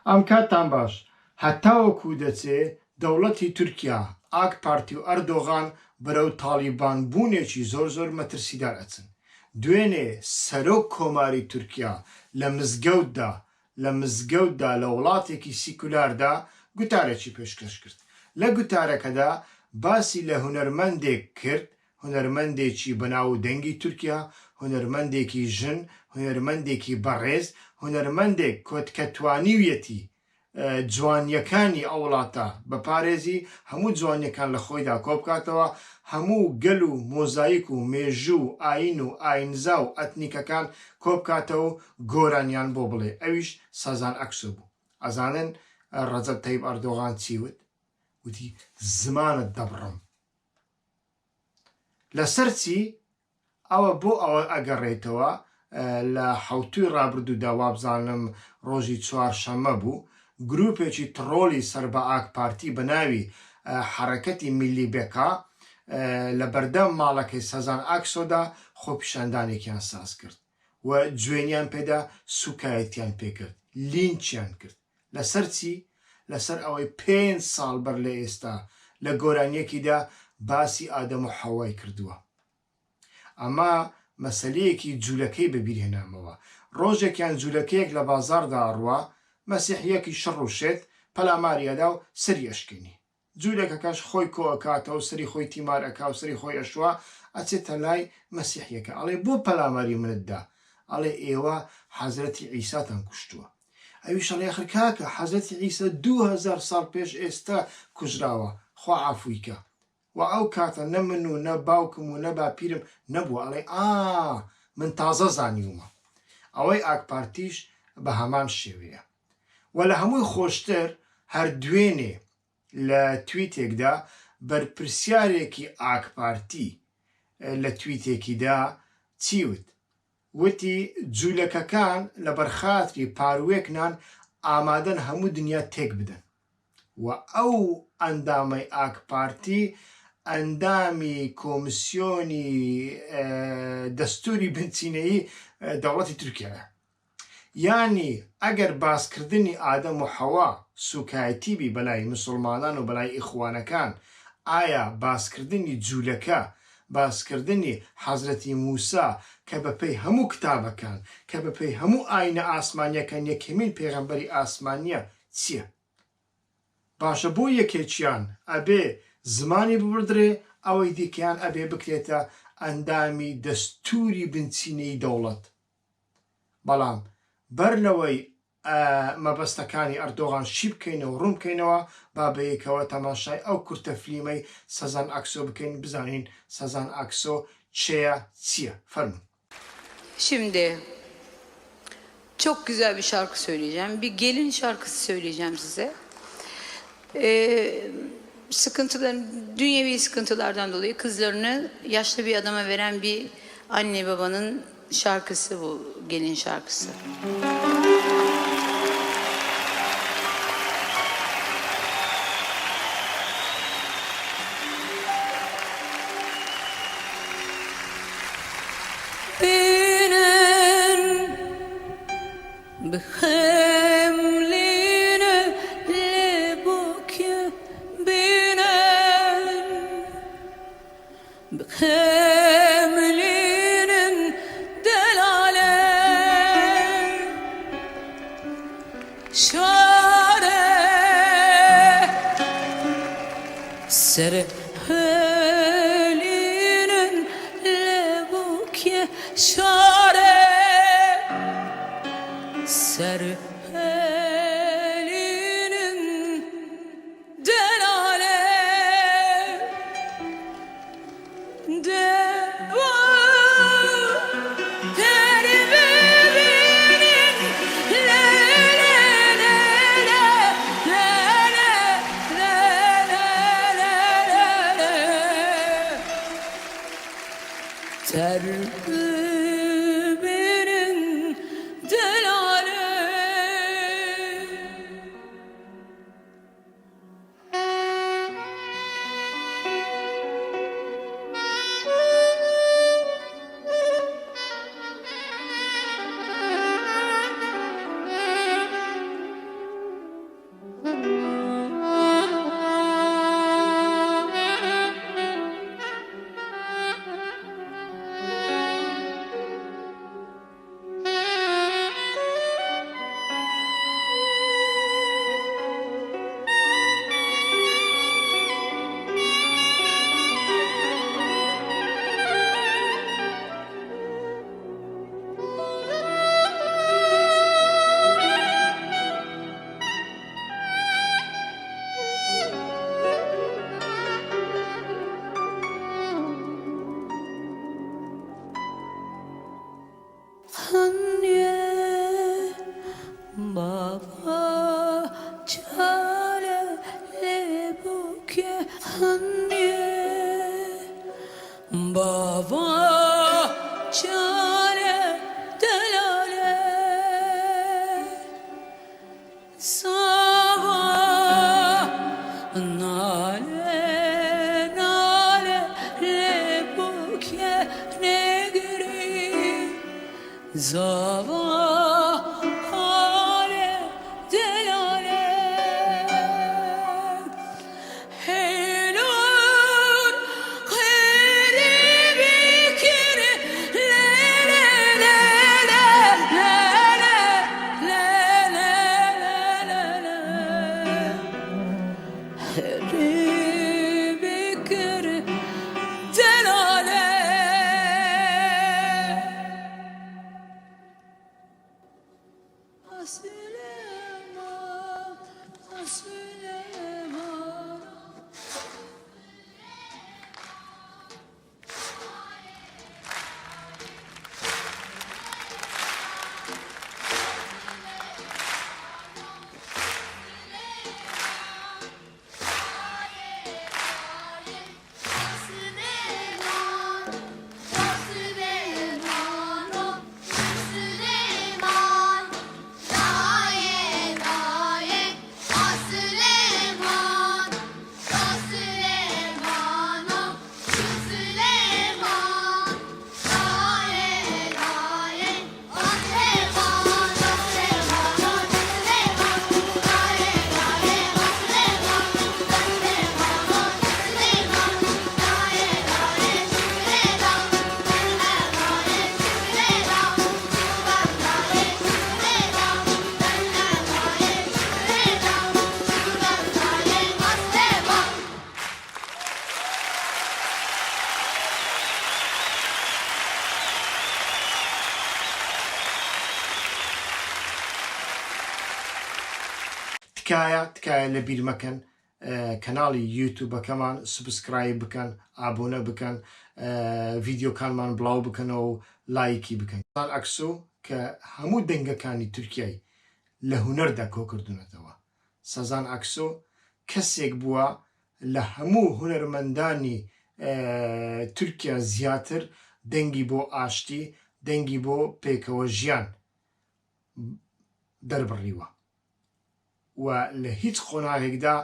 ئەم کاتان باش هەتاوەکو دەچێ دەوڵەتی تورکیا ئاک پارتی و ئەردۆغان بەرەو تالیبان بوونێکی زۆر زۆر مەترسیدار ئەچن. دوێنێ سەرۆک کۆماری تورکیا لە مزگەوتدا لە وڵاتێکی سیکولاردا گوتارێکی پێشکەش کرد. لە گوتارەکەدا باسی لە هونەرمەندێک کرد، هونەرمەندێکی بەناو دەنگی تورکیا، هونەرمەندێکی ژن، هونەرمەندێکی بەڕێز، هونەرمەندێک کە توانیویەتی جوانیەکانی ئەو وڵاتە بەپارێزی هەموو جوانیەکان لە خۆیدا کۆبکاتەوە، هەموو گەل و مۆزاییک و مێژوو و ئاین و ئاینزا و ئەتنیکەکان کۆبکاتەوە و گۆرانیان بۆ بڵێ. ئەویش سەزان ئەکسۆ بوو. ئەزانن ڕەجەب تەیب ئەردۆغان چی وت؟ وتی زمانت دەبڕم. لەسەر چی؟ ئەوە بۆ ئەوە ئەگەڕێتەوە لە حەوتوی ڕابردوودا وابزانم ڕۆژی چوارشەممە بوو، گروپێکی تڕۆلی سەر بە ئاک پارتی بە ناوی حرەکەتی میلی بێکا لە بەردەم ماڵەکەی سەزان ئاکسۆدا خۆپیشاندانێکیان ساز کرد و گوێنیان پێدا سوکایەتیان پێکرد، لینچیان کرد. لەسەر چی؟ لەسەر ئەوەی 5 ساڵ بەر لە ئێستا لە گۆرانیەکیدا باسی ئادەم و حەوای کردووە. ئەمە مەسەلەیەکی جوولەکەی بەبیرهێنامەوە. ڕۆژێکیان جوولەکەیەک لە بازاردا ڕوە، مەسیحیەکی شڕ و شێت پەلاماریەدا و سەری ئەشکێنی. جوولەکەکەش خۆی کۆکاتەوە و سەری خۆی تیمار ئەکا و سەری خۆی ئەشوە، ئەچێتە لای مەسیحیەکە ئەڵێ بۆ پەلاماری منتدا؟ ئەڵێ ئێوە حەزرەتی عیساتان کوشتووە. ئەویش ئەڵێ ئەخر کاکە حەزرەتی عیسە 2000 ساڵ پێش ئێستا کوژراوە، خوا عەفویکە. و ئەو کاتە نە من و نە باوکم و نە باپیرم نەبووە. ئەڵێ من تازە زانیومە. ئەوەی ئاک پارتیش بە هەمان شێوەیە. و لە هەمووی خۆشتر هەر دوێنێ لە تویتێکدا بەرپرسیارێکی ئاک پارتی لە تویتێکیدا چیوت؟ وتی جوولەکەکان لە بەرخاتری پاروێکنان ئامادەن هەموو دنیا تێک بدەن. و ئەو ئەندامەی ئاک پارتی ئەندامی کۆمسیۆنی دەستوری بنچینەیی دەوڵەتی تورکیایە. یانی ئەگەر باسکردنی ئادەم و حەوا سوکایەتیبی بەلای مسلمانان و بەلای ئیخوانەکان، ئایا باسکردنی جوولەکە، باسکردنی حەزرەتی موسا کە بەپێی هەموو کتابەکان، کە بەپێی هەموو ئاینە ئاسمانیەکان یەکەمین پێغەمبەری ئاسمانیە چییە؟ باشە بۆ یەکێکیان ئەبێ زمانی ببردرێ، ئەوەی دیکەیان ئەبێ بکرێتە ئەندامی دەستوری بنچینەی دەوڵەت. بەڵام بەر لەوەی مەبەستەکانی ئەردۆغان شی بکەینەوە ڕوون بکەینەوە، با بەیەکەوە تەماشای ئەو کورتە فلیمەی سەزان ئاکسۆ بکەین، بزانین سەزان ئاکسۆ çeya çiye. Fermin. Şimdi çok güzel bir şarkı söyleyeceğim. Bir gelin şarkısı söyleyeceğim size. Dünyevi sıkıntılardan dolayı kızlarını yaşlı bir adama veren bir anne babanın şarkısı bu gelin şarkısı. بخملينا لبوك بينان بخملينا دلالة شارع سرهلينا لبوك شارع Serhelinin delale deva terbibinin le le le le le le le le le. Baba çare le buke hanye Baba çare delale Sabah nale nale le buke negri Sabah hale delale Helal garibi kere le le le le le le le le le garibi kere delale Süleyman, Süleyman تکایە لە بیر مەکەن کەناڵی یوتیوبەکەمان سبسکرایب بکەن ئابۆنە بکەن ڤیددیۆکانمان بڵاو بکەنەوە و لایکی بکەن ئەکسۆ کە هەموو دەنگەکانی تورکیای لە هونەردا کۆکردونەتەوە سەزان ئەکسۆ کەسێک بووە لە هەموو هونەرمەندانی تورکیا زیاتر دەنگی بۆ ئاشتی دەنگی بۆ پێکەوە ژیان دەربڕیوە و لە هیچ قۆناغێکدا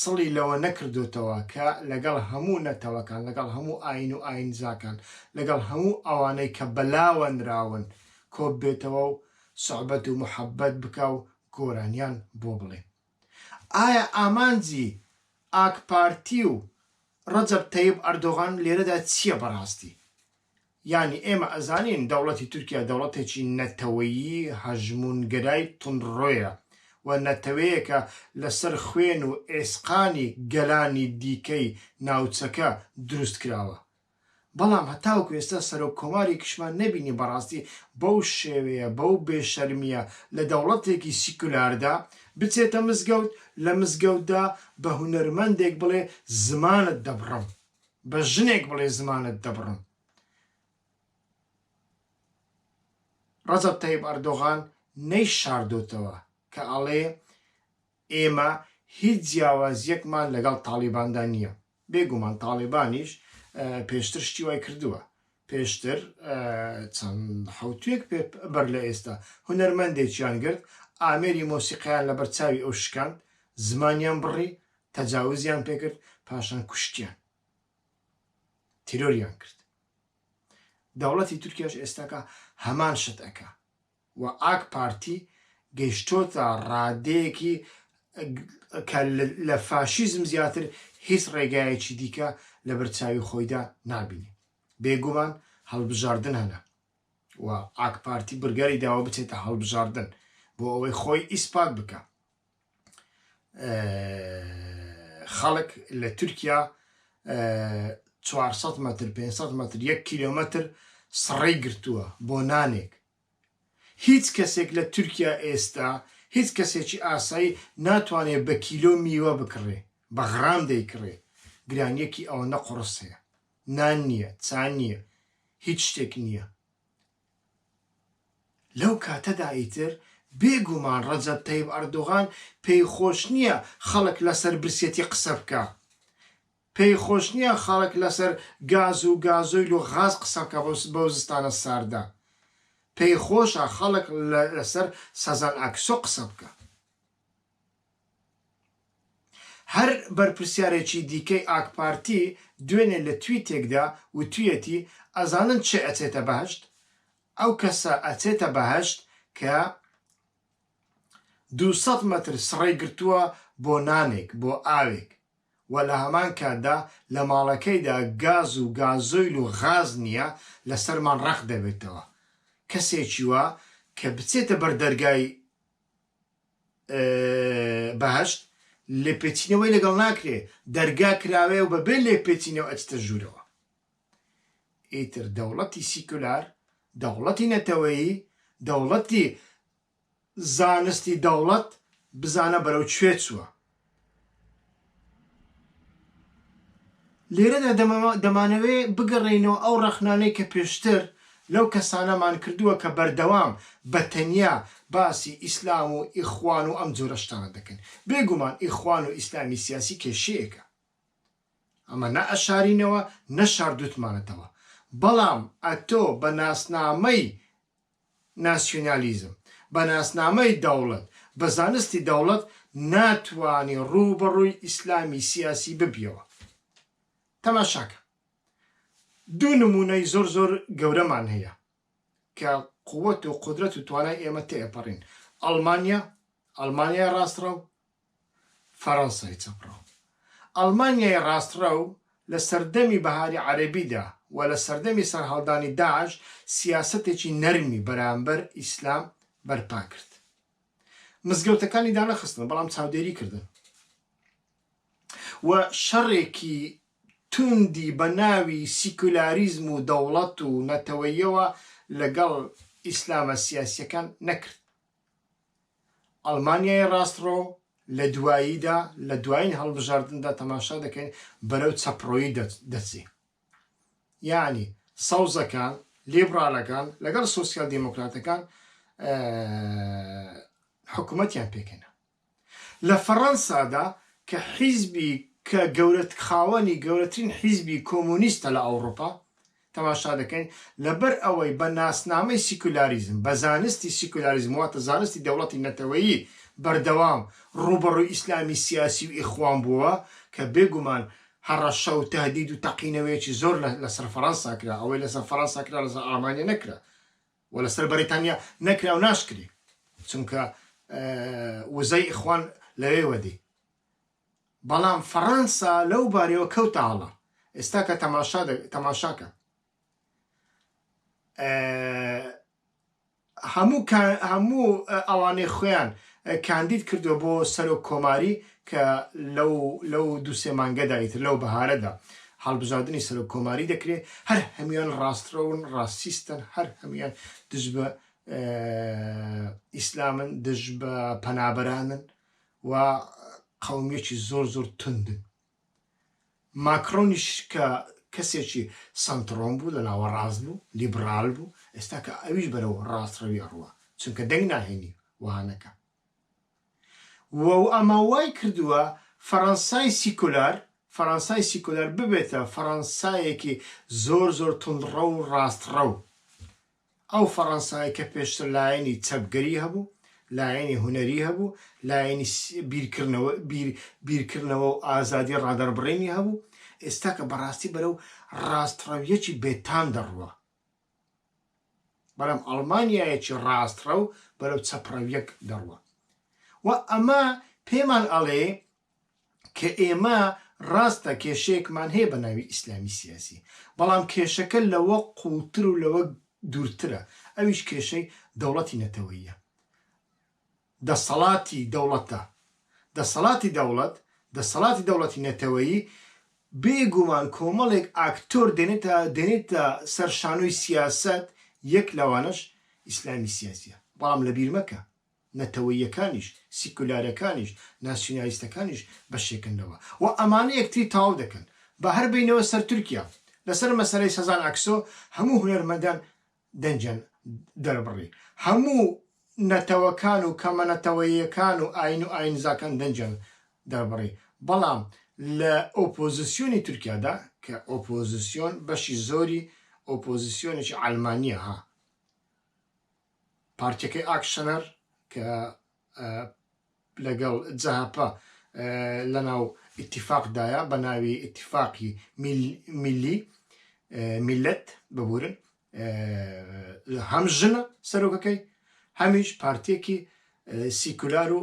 سڵی لەوە نەکردوتەوە کە لەگەڵ هەموو نەتەوەکان لەگەڵ هەموو ئاین و ئاینزاکان لەگەڵ هەموو ئەوانەی کە بەلاوەنراون کۆب بێتەوە و سوحبەت و محەبەت بکە و گۆرانیان بۆ بڵێ ئایا ئامانجی ئاک پارتی و ڕەجەب تەیب ئەردۆغان لێرەدا چییە بەڕاستی یعنی ئێمە ئەزانین دەوڵەتی تورکیا دەوڵەتێکی نەتەوەیی هەژمونگەرای تونڕۆیە و نەتەوەیەکە لەسەر خوێن و ئێسقانی گەلانی دیکەی ناوچەکە دروست کراوە بەڵام هەتاوەکو ئێستا سەرۆک کۆماری کشمان نەبینی بەڕاستی بەو شێوەیە بەو بێشەرمیە لە دەوڵەتێکی سیکولاردا بچێتە مزگەوت لە مزگەوتدا بە هونەرمەندێک بڵێ زمانت دەبڕم بە ژنێک بڵێ زمانت دەبڕم ڕەجەب تەیب ئەردۆغان نەیشاردۆتەوە کە ئەڵێ ئێمە هیچ جیاوازیەکمان لەگەڵ تاڵیباندا نییە بێگومان تاڵیبانیش پێشتر شتی وای کردووە پێشتر چەند حوتوێک بەر لە ئێستا هونەرمەندێکیان گرت ئامێری مۆسیقییان لە بەرچاوی ئەو شکاند زمانیان بڕی تەجاوزیان پێکرد پاشان کوشتیان تیرۆریان کرد دەوڵەتی تورکیاش ئێستاکە هەمان شت ئەکا و ئاک پارتی گەیشتۆتە ڕادەیەکی کە لە فاشیزم زیاتر هیچ ڕێگایەکی دیکە لە بەرچاوی خۆیدا نابینی بێگومان هەڵبژاردن هەنا و ئاک پارتی بڕگاری داوە بچێتە هەڵبژاردن بۆ ئەوەی خۆی ئیسپات بکە خەڵک لە تورکیا 400 متر 500 متر 1 کیلۆمەتر سڕێی گرتووە بۆ نانێک هیچ کەسێک لە تورکیا ئێستا هیچ کەسێکی ئاسایی ناتوانێت بە کیلۆ میوە بکڕێ بە غرام دەیکڕێ گرانیەکی ئەوە نەقڕس هەیە نان نییە چان نییە هیچ شتێک نییە لەو کاتەدا ئیتر بێگومان ڕەجەب تەیب ئەردۆغان پێی خۆش نییە خەڵک لەسەر برسێتی قسە بکە، پێی خۆش نییە خەڵک لەسەر گاز و گازۆیل و غاز قسە بکە بۆ زستانە ساردا، پێی خۆشە خەڵک لەسەر سەزان ئاکسۆ قسە بکە. هەر بەرپرسیارێکی دیکەی ئاکپارتی دوێنێ لە تویتێکدا و تویەتی ئەزانن چێ ئەچێتە بەهەشت؟ ئەو کەسە ئەچێتە بەهەشت کە 200 مەتر سڕێی گرتووە بۆ نانێک بۆ ئاوێک و لە هەمان کاتدا لە ماڵەکەیدا گاز و گازۆیل و غاز نییە لەسەرمان ڕەخ دەبێتەوە. کەسێکی وە کە بچێتە بەردەرگای بەهەشت لێپێچینەوەی لەگەڵ ناکرێ، دەرگا کراوێ و بەبێ لێپێچینەوە ئەچتە ژوورەوە. ئیتر دەوڵەتی سیکولار، دەوڵەتی نەتەوەیی، دەوڵەتی زانستی دەوڵەت بزانە بەرەو کوێ چووە. لێرەدا دەمانەوێ بگەڕێنەوە ئەو ڕەخنانەی کە پێشتر لەو کەسانەمان کردووە کە بەردەوام بە تەنیا باسی ئیسلام و ئیخوان و ئەم جۆرە شتانە دەکەن. بێگومان ئیخوان و ئیسلامی سیاسی کێشەیەکە، ئەمە نە ئەشارینەوە نە شاردوتمانەتەوە، بەڵام ئەتۆ بە ناسنامەی ناسیۆنالیزم، بە ناسنامەی دەوڵەت، بە زانستی دەوڵەت ناتوانی ڕووبەڕووی ئیسلامی سیاسی ببیەوە. تەماشاکە دوو نمونەی زۆر زۆر گەورەمان هەیە کە قووەت و قودرەت و توانای ئێمە تێپەڕین: ئەڵمانیای ڕاستڕە و فەڕەنسای چەپڕە. ئەڵمانیای ڕاستڕە و لە سەردەمی بەهاری عەرەبیدا و لە سەردەمی سەرهەڵدانی داعش سیاسەتێکی نەرمی بەرامبەر ئیسلام بەرپا کرد. مزگەوتەکانی دانەخستن بەڵام چاودێری کردن و شەڕێکی توندی بە ناوی سیکولاریزم و دەوڵەت و نەتەوەییەوە لەگەڵ ئیسلامە سیاسیەکان نەکرد. ئەڵمانیای ڕاستڕۆ لە دواییدا لە دوایین هەڵبژاردندا تەماشا دەکەین بەرەو چەپڕۆیی دەچێ، یعنی سەوزەکان لێبرالەکان لەگەڵ سۆسیال دیموکراتەکان حکوومەتیان پێکەنە. لە فەڕەنسادا کە حیزبی کە خاوەنی گەورەترین حیزبی کۆمونیستە لە ئەوروپا تەماشا دەکەین لەبەر ئەوەی بە ناسنامەی سیکولاریزم، بە زانستی سیکولاریزم واتە زانستی دەوڵەتی نەتەوەیی بەردەوام ڕوبەڕووی ئیسلامی سیاسی و ئیخوان بووە کە بێگومان هەڕەشە و تەهدید و تەقینەوەیەکی زۆر لەسەر فەڕەنسا کرا، ئەوەی لەسەر فەڕەنسا کرا لەسەر ئەڵمانیا نەکرا و لەسەر بەریتانیا نەکرا و ناشکری، چونکە وزەی ئیخوان لەوێ دی. بەڵام فەڕەنسا لەو بارەوە کەوتە هەڵە. ئێستا کە تەماشاکە هەموو ئەوانەی خۆیان کاندید کردووە بۆ سەرۆک کۆماری کە لەو دووسێ مانگەدا ئیتر لەو بەهارەدا هەڵبژاردننی سەرۆک کۆماری دەکرێت، هەر هەمیان ڕاستڕەون، ڕاستیستن، هەر هەمیان دژ بە ئیسلامن، دژ بە پەنابەرانن و قەومیەکی زۆر زۆر توندن. ماکرۆنیش کە کەسێکی سنتڕۆم بوو لە ناوە ڕاست بوو، لیبرال بوو، ئێستا کە ئەویش بەرەو ڕاستڕەوی ئەڕوە چونکە دەنگ ناهێنی وانەکە. و ئەمە وای کردووە فەڕەنسای سیکولار ببێتە فەڕەنسایەکی زۆر زۆر توندڕە و ڕاستڕە و ئەو فەڕەنسای کە پێشتر لایەنی چەپگەری هەبوو، لایەنی هونەری هەبوو، لایەنی بیرکردنەوە و ئازادی ڕادەربڕینی هەبوو، ئێستا کە بەڕاستی بەرەو ڕاستڕەویەکی بێتان دەڕوە. بەڵام ئەڵمانیایەکی ڕاستڕە و بەرەو چەپڕەویەک دەڕوە. و ئەمە پێمان ئەڵێ کە ئێمە ڕاستە کێشەیەکمان هەیە بە ناوی ئیسلامی سیاسی، بەڵام کێشەکە لەوە قوڵتر و لەوە دوورترە. ئەویش کێشەی دەوڵەتی نەتەوەییە، دەسەڵاتی دەوڵەتە. دەسەڵاتی دەوڵەتی نەتەوەیی بێگومان کۆمەڵێک ئاکتۆر دێنێتە سەرشانۆی سیاست، یەک لەوانش ئیسلامی سیاسیە. بەڵام لەبیر مەکە نەتەوەییەکانیش، سیکولارەکانیش، ناسیۆنالیستەکانیش بەشێکندەوە و ئەمانە یەکتری تاو دەکەن. بە هەر بینەوە سەر تورکیا لەسەر مەسەلەی سەزان ئاکسۆ هەموو هونەرمەندان دەنجیان دەربڕی، هەموو نەتەوەکان و کەمەنەتەوەیەکان و ئاینزاکان دەنجان دەبڕی بەڵام لە ئۆپۆزیسیۆنی تورکیادا کە ئۆپۆزیسیۆن بەشی زۆری ئۆپۆزیسیۆنێکی ئەلمانیە ها پارتیەکەی ئاکشنەر کە لەگەڵ جەهاپە لەناو ئیتیفاقدایە بە ناوی ئیتیفاقی میلی میلەت ببورن هەم ژنە سەرۆکەکەی هەمیش پارتیەکی سیکولار و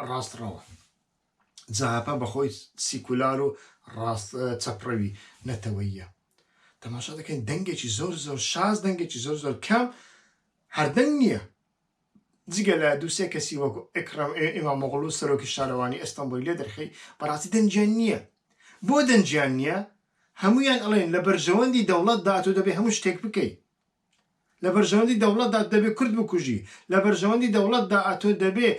ڕاستڕەوە جەهاپە بەخۆی سیکولار و ڕاست چەپڕەوی نەتەوەییە تەماشا دەکەین دەنگێکی زۆر زۆر شاز دەنگێکی زۆر زۆر کەم هەردەنگ نییە جگە لە دووسێ کەسی وەکو ئەکرەم ئیمامۆغڵو سەرۆکی شارەوانی ئەستەمبولی لێ دەرخەی بەڕاستی دەنجیان نییە بۆ دەنجیان نییە هەمویان ئەڵێن لە بەرژەوەندی دەوڵەتدا تۆ دەبێ هەموو شتێک بکەیت لە بەرژەوەندی دەوڵەتدا دەبێ کورد بکوژی لە بەرژەوەندی دەوڵەتدا ئەتۆ دەبێ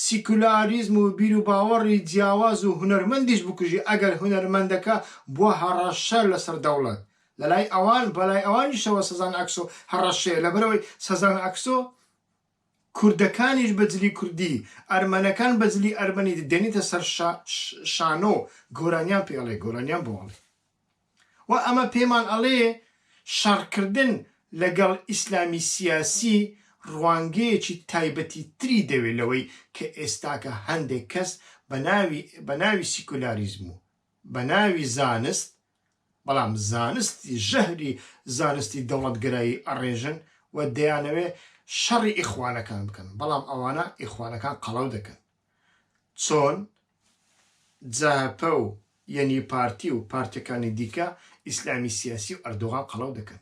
سیکولاریزم و بیر و باوەڕی جیاواز و هونەرمەندیش بکوژی ئەگەر هونەرمەندەکە بووە هەڕەشە لەسەر دەوڵەت لەلای ئەوان بەلای ئەوانیشەوە سەزان ئەکسۆ هەڕەشەیە لەبەرەوەی سەزان ئەکسۆ کوردەکانیش بەجلی کوردی ئەرمەنەکان بەجلی ئەرمەنی دێنیتە سەر شانۆ گۆرانیان پێڵێ گۆرانیان بۆڵێ و ئەمە پێمان ئەڵێ شەڕکردن لەگەڵ ئیسلامی سیاسی ڕوانگەیەکی تایبەتی تری دەوێت لەوەی کە ئێستاکە هەندێک کەس بە ناوی سیکولاریزم و بە ناوی زانست بەڵام زانستی ژەهری زانستی دەوڵەتگەرایی ئەڕێژن و دەیانەوێ شەڕی ئیخوانەکان بکەن بەڵام ئەوانە ئیخوانەکان قەڵەو دەکەن چۆن جەهەپە و یەنی پارتی و پارتیەکانی دیکە ئیسلامی سیاسی و ئەردۆغان قەڵەو دەکەن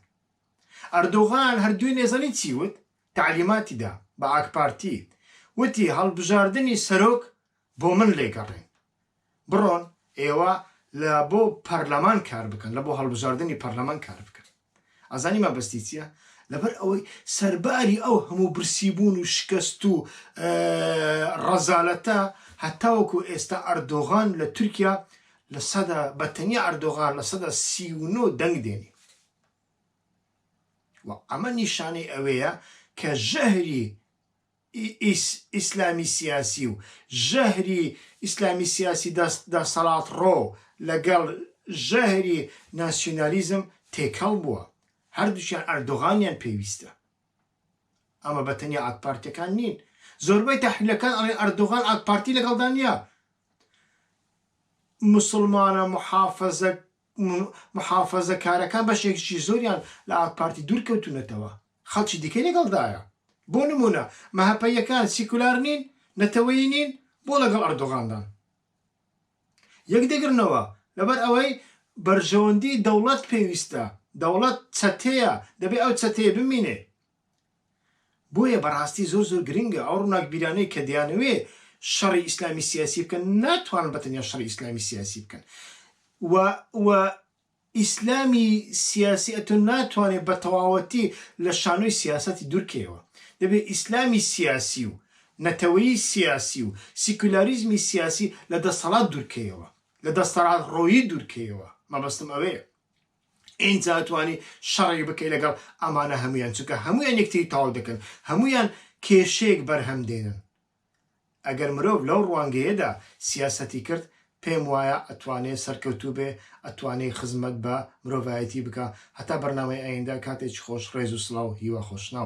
ئەردۆغان هەردووی نێزانی چی وت تعلیماتیدا بە ئاک پارتی وتی هەڵبژاردننی سەرۆک بۆ من لێگەڕێن بڕۆن ئێوە لە بۆ پەرلەمان کار بکەن لە بۆ هەڵبژاردننی پەرلەمان کار بکەن ئەزانی مەبەستی چییە لەبەر ئەوەی سەرباری ئەو هەموو برسیبوون و شکست و ڕەزالەتە هەتاوەکو ئێستا ئەردۆغان لە تورکیا لە سەدا بەتەنیا ئەردۆغان لە سەدا 39 دەنگ دێنی و ئەمە نیشانەی ئەوەیە کە ژەهری ئیسلامی سیاسی و ژەهری ئیسلامی سیاسی دەسەڵات ڕۆ لەگەڵ ژەهری ناسیۆنالیزم تێکەڵ بووە هەردووشیان ئەردۆغانیان پێویستە ئەمە بەتەنیا ئاک پارتیەکان نین زۆربەی تەحلیلەکان ئەڵێ ئەردۆغان ئاک پارتی لەگەڵدا نییە موسڵمانە محافەزەکارەکان بەشێکی زۆریان لە ئاک پارتی دوورکەوتونەتەوە خەڵکی دیکەی لەگەڵدایە بۆ نمونە مەهەپەیەکان سیکولار نین نەتەوەیی نین بۆ لەگەڵ ئەردۆغاندان یەک دەگرنەوە لەبەر ئەوەی بەرژەوەندی دەوڵەت پێویستە دەوڵەت چەتەیە دەبێت ئەو چەتەیە بمینێ بۆیە بەڕاستی زۆر زۆر گرنگە ئەو ڕووناکبیرانەی کە دەیانەوێ شەڕی ئیسلامی سیاسی بکەن ناتوانن بەتەنیا شەڕی ئیسلامی سیاسی بکەن و ئیسلامی سیاسی ئەتۆ ناتوانێت بە تەواوەتی لە شانۆی سیاسەتی دوورکەوە دەبێت ئیسلامی سیاسی و نەتەوەیی سیاسی و سیکولاریزمی سیاسی لە دەسەڵات دوورکەوە لە دەسەڵات ڕۆیی دوورکەوە مەبەستم ئەوەیە ئینجا توانی شەڕی بکەی لەگەڵ ئەمانە هەمویان چونکە هەمویان یەکتری تاو دەکەن هەمویان کێشەیەک بەرهەم دێنن ئەگەر مرۆڤ لەو ڕوانگەیەدا سیاسەتی کرد پێم وایە ئەتوانێت سەرکەوتوو بێ ئەتوانێت خزمەت بە مرۆڤایەتی بکە هەتا بەرنامەی ئایندا کاتێکی خۆش ڕێز و سڵاو هیوا خۆشناو